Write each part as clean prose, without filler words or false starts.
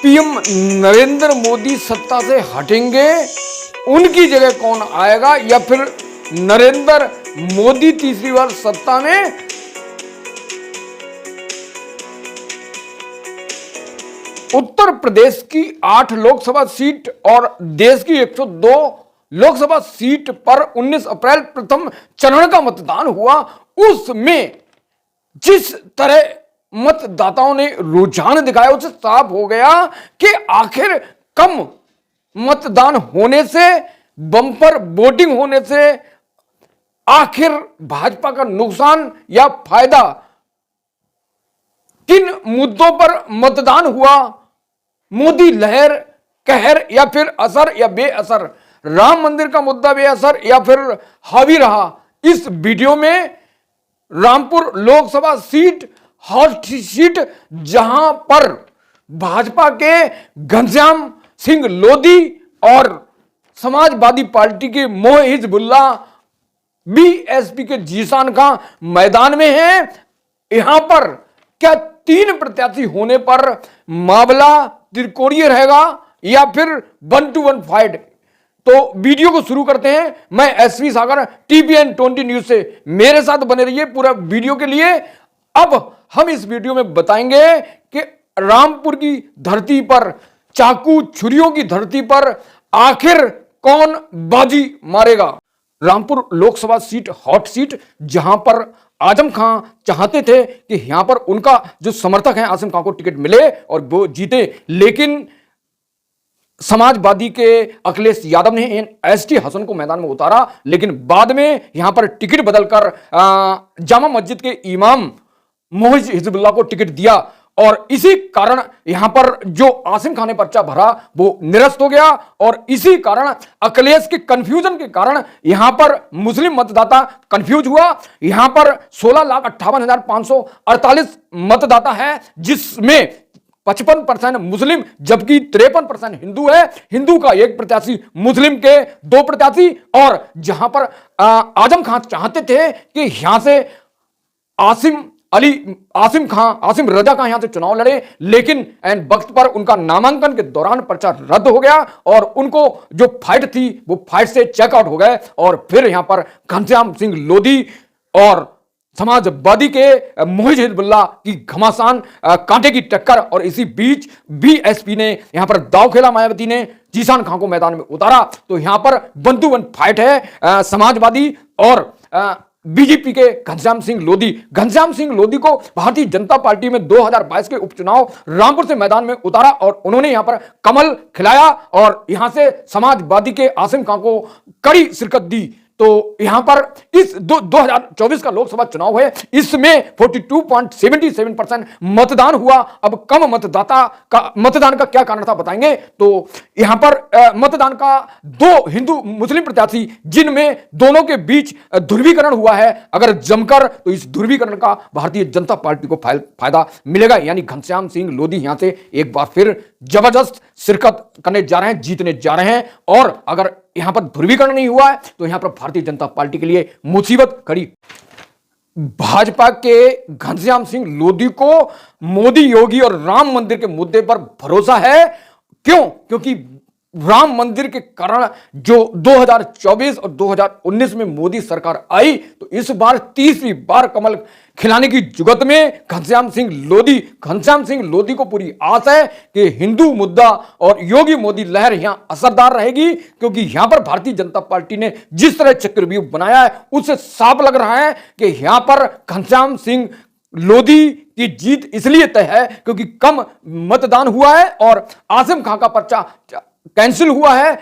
PM Narendra Modi सत्ता से हटेंगे, उनकी जगह कौन आएगा, या फिर नरेंद्र मोदी तीसरी बार सत्ता में? उत्तर प्रदेश की 8 लोकसभा सीट और देश की 102 लोकसभा सीट पर 19 अप्रैल प्रथम चरण का मतदान हुआ। उसमें जिस तरह मतदाताओं ने रुझान दिखाया, उससे साफ हो गया कि आखिर कम मतदान होने से, बम्पर वोटिंग होने से आखिर भाजपा का नुकसान या फायदा, किन मुद्दों पर मतदान हुआ? मोदी लहर कहर या फिर असर या बेअसर? राम मंदिर का मुद्दा बेअसर या फिर हावी रहा? इस वीडियो में Rampur Lok Sabha seat, hot seat, जहां पर भाजपा के घनश्याम सिंह लोधी और समाजवादी पार्टी के मोह हिजबुल्लाह, बीएसपी के जीशान खां मैदान में हैं। यहां पर क्या 3 प्रत्याशी होने पर मामला त्रिकोणीय रहेगा या फिर 1 to 1 फाइट? तो वीडियो को शुरू करते हैं। मैं एसवी सागर, टीपीएन 20 न्यूज से, मेरे साथ बने रहिए पूरा वीडियो के लिए। अब हम इस वीडियो में बताएंगे कि रामपुर की धरती पर, चाकू छुरियों की धरती पर आखिर कौन बाजी मारेगा। Rampur Lok Sabha seat, hot seat, जहां पर आजम खां चाहते थे कि यहां पर उनका जो समर्थक है आसिम खां को टिकट मिले और वो जीते, लेकिन समाजवादी के अखिलेश यादव ने एसटी हसन को मैदान में उतारा। लेकिन बाद में यहां पर टिकट बदलकर जामा मस्जिद के इमाम मोहिज हिजबुल्लाह को टिकट दिया और इसी कारण यहां पर जो आसिम खान ने पर्चा भरा वो निरस्त हो गया। और इसी कारण अखिलेश के कंफ्यूजन के कारण यहां पर मुस्लिम मतदाता कंफ्यूज हुआ। यहां पर 16,58,548 मतदाता है, जिसमें 55% मुस्लिम जबकि 53% हिंदू है। हिंदू का 1 प्रत्याशी, मुस्लिम के 2 प्रत्याशी। और जहां पर आजम खान चाहते थे कि यहां से आसिम रजा खां यहां से चुनाव लड़े, लेकिन एन वक्त पर उनका नामांकन के दौरान पर्चा रद्द हो गया और उनको जो फाइट थी वो फाइट से चेकआउट हो गए। और फिर यहां पर घनश्याम सिंह लोधी और समाजवादी के मोहिज हिजबुल्लाह की घमासान कांटे की टक्कर, और इसी बीच बीएसपी ने यहां पर दांव खेला, मायावती ने जीशान खां को मैदान में उतारा। तो यहां पर 1 to 1 फाइट है समाजवादी और बीजेपी के घनश्याम सिंह लोधी। घनश्याम सिंह लोधी को भारतीय जनता पार्टी में 2022 के उपचुनाव रामपुर से मैदान में उतारा और उन्होंने यहां पर कमल खिलाया और यहां से समाजवादी के आसिम खां को कड़ी शिरकत दी। तो यहां पर इस 2024 का लोकसभा चुनाव है, इसमें 42.77% मतदान हुआ। अब कम मतदान का क्या कारण था बताएंगे। तो यहां पर मतदान का 2 हिंदू मुस्लिम प्रत्याशी, जिनमें दोनों के बीच ध्रुवीकरण हुआ है। अगर जमकर, तो इस ध्रुवीकरण का भारतीय जनता पार्टी को फायदा मिलेगा। यानी घनश्याम सिंह लोधी यहां से एक बार फिर जबरदस्त शिरकत करने जा रहे हैं, जीतने जा रहे हैं। और अगर यहां पर ध्रुवीकरण नहीं हुआ है तो यहां पर भारतीय जनता पार्टी के लिए मुसीबत खड़ी। भाजपा के घनश्याम सिंह लोधी को मोदी, योगी और राम मंदिर के मुद्दे पर भरोसा है। क्यों? क्योंकि राम मंदिर के कारण जो 2024 और 2019 में मोदी सरकार आई, तो इस बार तीसरी बार कमल खिलाने की जुगत में घनश्याम सिंह लोधी को पूरी आस है कि हिंदू मुद्दा और योगी मोदी लहर यहां असरदार रहेगी। क्योंकि यहां पर भारतीय जनता पार्टी ने जिस तरह चक्रव्यूह बनाया है, उससे साफ लग रहा है कि यहां पर घनश्याम सिंह लोधी की जीत इसलिए तय है क्योंकि कम मतदान हुआ है और आसिम खां का पर्चा कैंसिल हुआ है।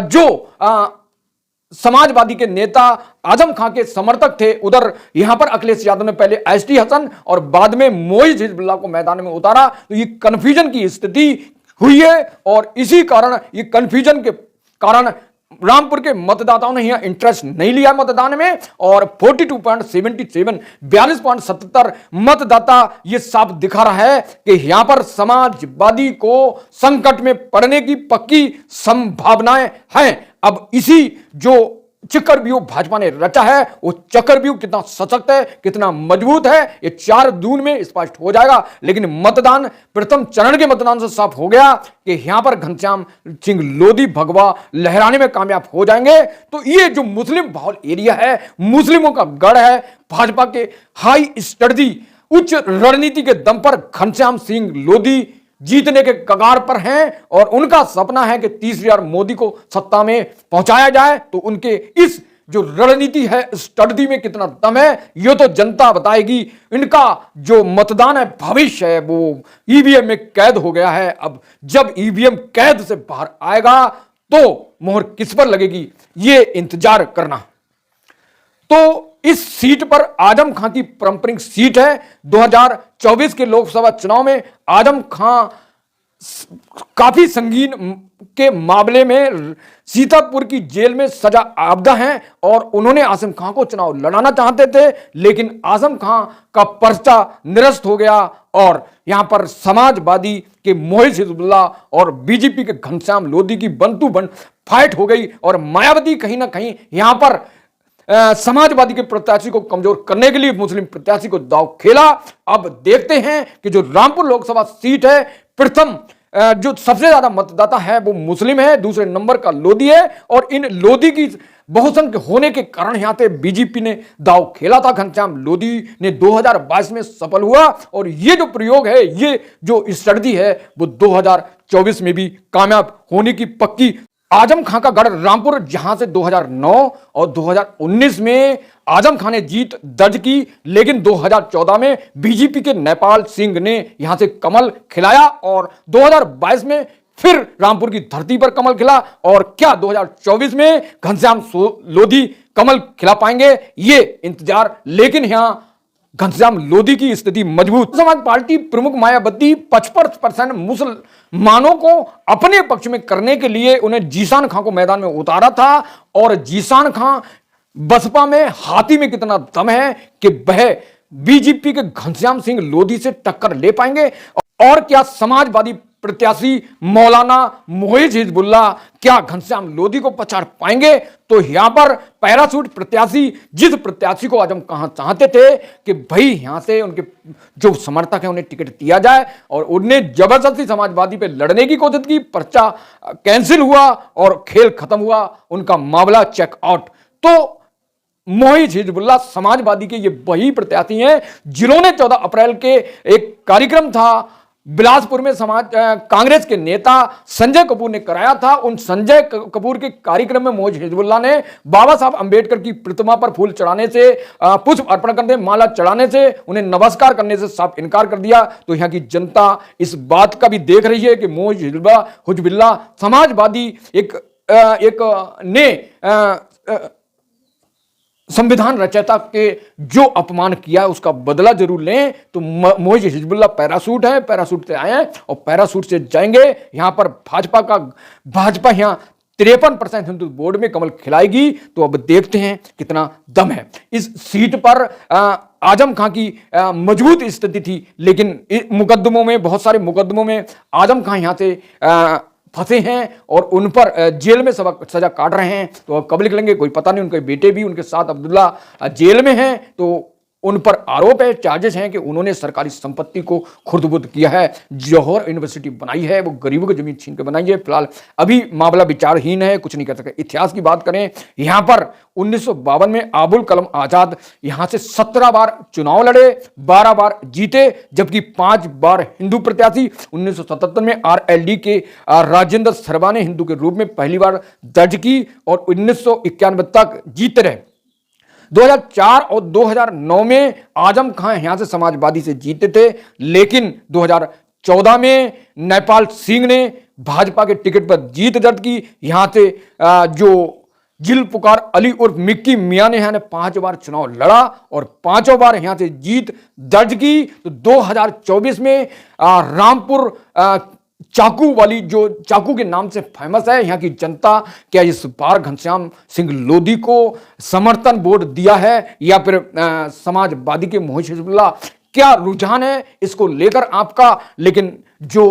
जो समाजवादी के नेता आजम खां के समर्थक थे, उधर यहां पर अखिलेश यादव ने पहले एसटी हसन और बाद में मोइज हिजबुल्लाह को मैदान में उतारा। तो ये कंफ्यूजन की स्थिति हुई है और इसी कारण, ये कंफ्यूजन के कारण रामपुर के मतदाताओं ने यहां इंटरेस्ट नहीं लिया मतदान में और 42.77 42.77 मतदाता ये साफ दिखा रहा है कि यहां पर समाजवादी को संकट में पड़ने की पक्की संभावनाएं हैं। अब इसी जो चक्रव्यूह भाजपा ने रचा है, वो चक्रव्यूह कितना सशक्त है, कितना मजबूत है, ये 4 जून में स्पष्ट हो जाएगा। लेकिन मतदान प्रथम चरण के मतदान से साफ हो गया कि यहां पर घनश्याम सिंह लोधी भगवा लहराने में कामयाब हो जाएंगे। तो ये जो मुस्लिम बहुल एरिया है, मुस्लिमों का गढ़ है, भाजपा के हाई स्टडी उच्च रणनीति के दम पर घनश्याम सिंह लोधी जीतने के कगार पर हैं और उनका सपना है कि तीसरी बार मोदी को सत्ता में पहुंचाया जाए। तो उनके इस जो रणनीति है, स्टडी में कितना दम है, ये तो जनता बताएगी। इनका जो मतदान है, भविष्य है, वो ईवीएम में कैद हो गया है। अब जब ईवीएम कैद से बाहर आएगा तो मोहर किस पर लगेगी, ये इंतजार करना। तो इस सीट पर आजम खां की पारंपरिक सीट है। 2024 के लोकसभा चुनाव में आजम खां काफी संगीन के मामले में सीतापुर की जेल में सजा आपदा हैं और उन्होंने आजम खां को चुनाव लड़ाना चाहते थे, लेकिन आजम खां का पर्चा निरस्त हो गया और यहां पर समाजवादी के मोहित हिजबुल्लाह और बीजेपी के घनश्याम लोधी की बंटू बन फाइट हो गई और मायावती कहीं ना कहीं यहां पर समाजवादी के प्रत्याशी को कमजोर करने के लिए मुस्लिम प्रत्याशी को दांव खेला। अब देखते हैं कि जो रामपुर लोकसभा सीट है, प्रथम जो सबसे ज्यादा मतदाता है वो मुस्लिम है, दूसरे नंबर का लोधी है और इन लोधी की बहुसंख्य होने के कारण यहां से बीजेपी ने दांव खेला था। घनश्याम लोधी ने 2022 में सफल हुआ और ये जो प्रयोग है, ये जो स्ट्रेटजी है, वो 2024 में भी कामयाब होने की पक्की। आजम खां का गढ़ रामपुर, जहां से 2009 और 2019 में आजम खां ने जीत दर्ज की, लेकिन 2014 में बीजेपी के नेपाल सिंह ने यहां से कमल खिलाया और 2022 में फिर रामपुर की धरती पर कमल खिला। और क्या 2024 में घनश्याम लोधी कमल खिला पाएंगे, ये इंतजार। लेकिन यहां घनश्याम लोधी की स्थिति मजबूत। समाज पार्टी प्रमुख मायावती 55% मुसलमानों को अपने पक्ष में करने के लिए उन्हें जीशान खां को मैदान में उतारा था और जीशान खां बसपा में हाथी में कितना दम है कि वह बीजेपी के घनश्याम सिंह लोधी से टक्कर ले पाएंगे और क्या समाजवादी प्रत्याशी मौलाना मोहित हिजबुल्लाह क्या घनश्याम लोधी को पछाड़ पाएंगे। तो यहां पर पैराशूट प्रत्याशी, जिस प्रत्याशी को आजम खां चाहते थे कि भाई यहां से उनके जो समर्थक हैं उन्हें टिकट दिया जाए, और उन्हें जबरदस्ती समाजवादी पे लड़ने की कोशिश की, पर्चा कैंसिल हुआ और खेल खत्म हुआ, उनका मामला चेकआउट। तो मोहित हिजबुल्लाह समाजवादी के ये वही प्रत्याशी हैं जिन्होंने 14 अप्रैल के एक कार्यक्रम था बिलासपुर में कांग्रेस के नेता संजय कपूर ने कराया था। उन संजय कपूर के कार्यक्रम में मोहित हिजबुल्लाह ने बाबा साहब अंबेडकर की प्रतिमा पर फूल चढ़ाने से, पुष्प अर्पण करने, माला चढ़ाने से, उन्हें नमस्कार करने से साफ इनकार कर दिया। तो यहाँ की जनता इस बात का भी देख रही है कि मोहित हिजबुल्लाह समाजवादी ने संविधान रचयिता के जो अपमान किया है उसका बदला जरूर लें। तो मोहित हिजबुल्लाह पैराशूट है, पैराशूट से आए हैं और पैराशूट से जाएंगे। यहां पर भाजपा यहां 53% हिंदू बोर्ड में कमल खिलाएगी। तो अब देखते हैं कितना दम है। इस सीट पर आजम खां की मजबूत स्थिति थी, लेकिन मुकदमों में, बहुत सारे मुकदमों में आजम खां यहां से फंसे हैं और उन पर जेल में सजा काट रहे हैं। तो अब कब निकलेंगे कोई पता नहीं। उनके बेटे भी उनके साथ अब्दुल्ला जेल में हैं। तो उन पर आरोप है, चार्जेस हैं कि उन्होंने सरकारी संपत्ति को खुर्द-बुर्द किया है। जौहर यूनिवर्सिटी बनाई है, वो गरीबों की जमीन छीन के बनाई है। फिलहाल अभी मामला विचारहीन है, कुछ नहीं कर सकते। इतिहास की बात करें, यहां पर 1952 में अबुल कलाम आजाद यहां से 17 बार चुनाव लड़े, 12 बार जीते, जबकि 5 बार हिंदू प्रत्याशी। 1977 में RLD के राजेंद्र शर्मा ने हिंदू के रूप में पहली बार दर्ज की और 1991 तक जीते रहे। 2004 और 2009 में आजम खां यहां से समाजवादी से जीते थे, लेकिन 2014 में नेपाल सिंह ने भाजपा के टिकट पर जीत दर्ज की। यहां से जो जुल्फिकार अली उर्फ मिक्की मियां ने 5 बार चुनाव लड़ा और 5 बार यहां से जीत दर्ज की। तो 2024 में रामपुर चाकू वाली, जो चाकू के नाम से फेमस है, यहाँ की जनता क्या इस बार घनश्याम सिंह लोधी को समर्थन वोट दिया है या फिर समाजवादी के मोहित हिजबुल्लाह, क्या रुझान है इसको लेकर आपका। लेकिन जो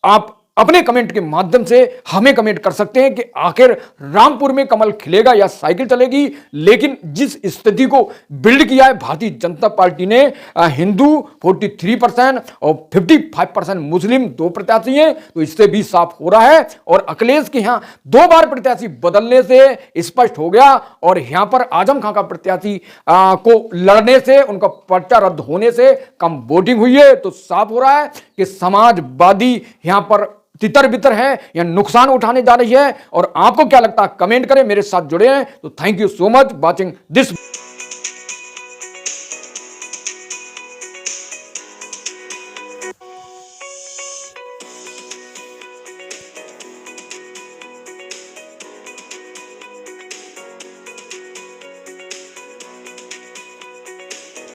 आप अपने कमेंट के माध्यम से हमें कमेंट कर सकते हैं कि आखिर रामपुर में कमल खिलेगा या साइकिल चलेगी। लेकिन जिस स्थिति को बिल्ड किया है भारतीय जनता पार्टी ने, हिंदू 43% और 55% मुस्लिम 2 प्रत्याशी हैं, तो इससे भी साफ हो रहा है। और अखिलेश के यहां 2 बार प्रत्याशी बदलने से स्पष्ट हो गया और यहां पर आजम खां का प्रत्याशी को लड़ने से, उनका पर्चा रद्द होने से कम वोटिंग हुई है। तो साफ हो रहा है कि समाजवादी यहां पर तितर बितर है या नुकसान उठाने जा रही है। और आपको क्या लगता है, कमेंट करें, मेरे साथ जुड़े हैं। तो thank you so much watching this.